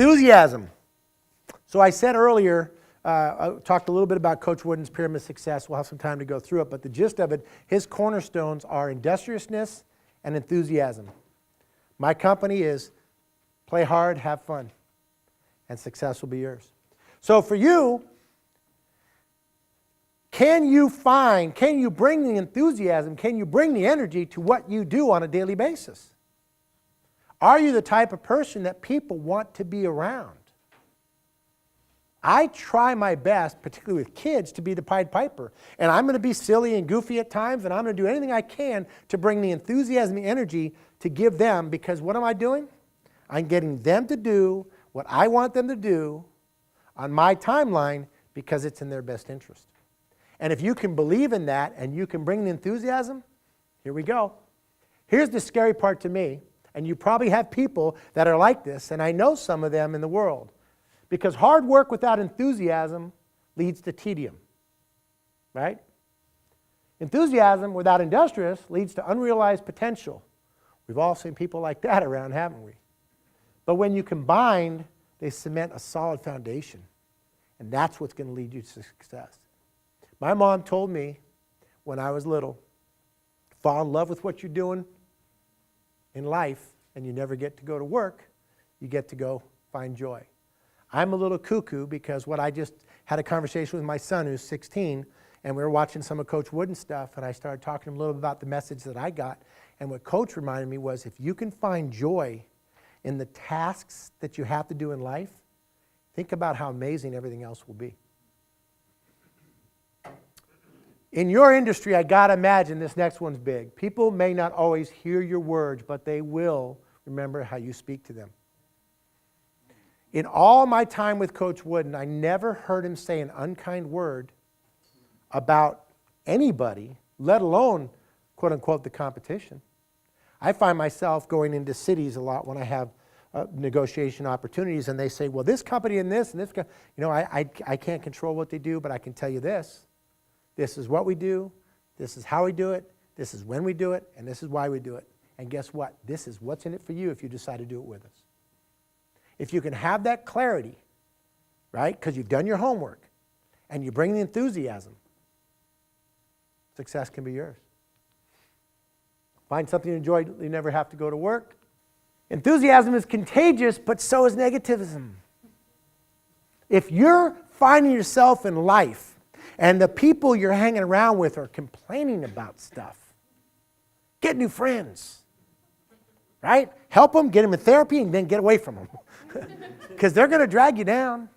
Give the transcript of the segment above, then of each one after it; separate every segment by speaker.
Speaker 1: Enthusiasm. So I said earlier, I talked a little bit about Coach Wooden's Pyramid of Success. We'll have some time to go through it, but the gist of it, his cornerstones are industriousness and enthusiasm. My company is play hard, have fun, and success will be yours. So for you, can you bring the enthusiasm, can you bring the energy to what you do on a daily basis? Are you the type of person that people want to be around? I try my best, particularly with kids, to be the Pied Piper. And I'm going to be silly and goofy at times, and I'm going to do anything I can to bring the enthusiasm and energy to give them, because what am I doing? I'm getting them to do what I want them to do on my timeline because it's in their best interest. And if you can believe in that and you can bring the enthusiasm, here we go. Here's the scary part to me, and you probably have people that are like this, and I know some of them in the world. Because hard work without enthusiasm leads to tedium, right? Enthusiasm without industrious leads to unrealized potential. We've all seen people like that around, haven't we? But when you combine, they cement a solid foundation. And that's what's going to lead you to success. My mom told me when I was little, fall in love with what you're doing in life, and you never get to go to work, you get to go find joy. I'm a little cuckoo because I just had a conversation with my son who's 16, and we were watching some of Coach Wooden's stuff, and I started talking to him a little bit about the message that I got. And what Coach reminded me was, if you can find joy in the tasks that you have to do in life, think about how amazing everything else will be. In your industry, I got to imagine this next one's big. People may not always hear your words, but they will remember how you speak to them. In all my time with Coach Wooden, I never heard him say an unkind word about anybody, let alone, quote unquote, the competition. I find myself going into cities a lot when I have negotiation opportunities, and they say, well, this company and this, I can't control what they do, but I can tell you this. This is what we do, this is how we do it, this is when we do it, and this is why we do it. And guess what? This is what's in it for you if you decide to do it with us. If you can have that clarity, right, because you've done your homework, and you bring the enthusiasm, success can be yours. Find something you enjoy, you never have to go to work. Enthusiasm is contagious, but so is negativism. If you're finding yourself in life, and the people you're hanging around with are complaining about stuff, get new friends, right? Help them, get them in therapy, and then get away from them. Because they're going to drag you down.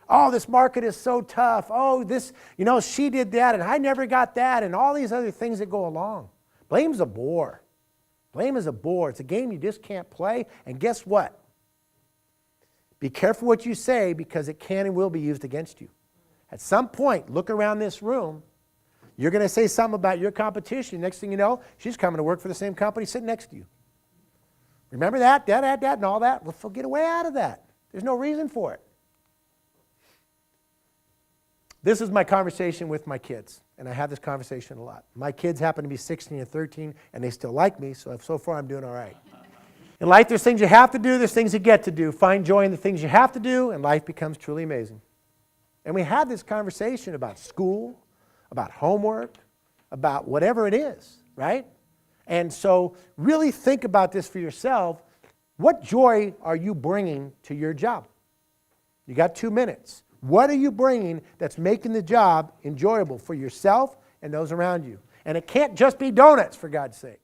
Speaker 1: Oh, this market is so tough. Oh, this, she did that, and I never got that, and all these other things that go along. Blame's a bore. Blame is a bore. It's a game you just can't play, and guess what? Be careful what you say, because it can and will be used against you. At some point, look around this room. You're going to say something about your competition. Next thing you know, she's coming to work for the same company sitting next to you. Remember that, and all that? Well, get away out of that. There's no reason for it. This is my conversation with my kids, and I have this conversation a lot. My kids happen to be 16 and 13, and they still like me, so far I'm doing all right. In life, there's things you have to do, there's things you get to do. Find joy in the things you have to do, and life becomes truly amazing. And we had this conversation about school, about homework, about whatever it is, right? And so really think about this for yourself. What joy are you bringing to your job? You got 2 minutes. What are you bringing that's making the job enjoyable for yourself and those around you? And it can't just be donuts, for God's sake.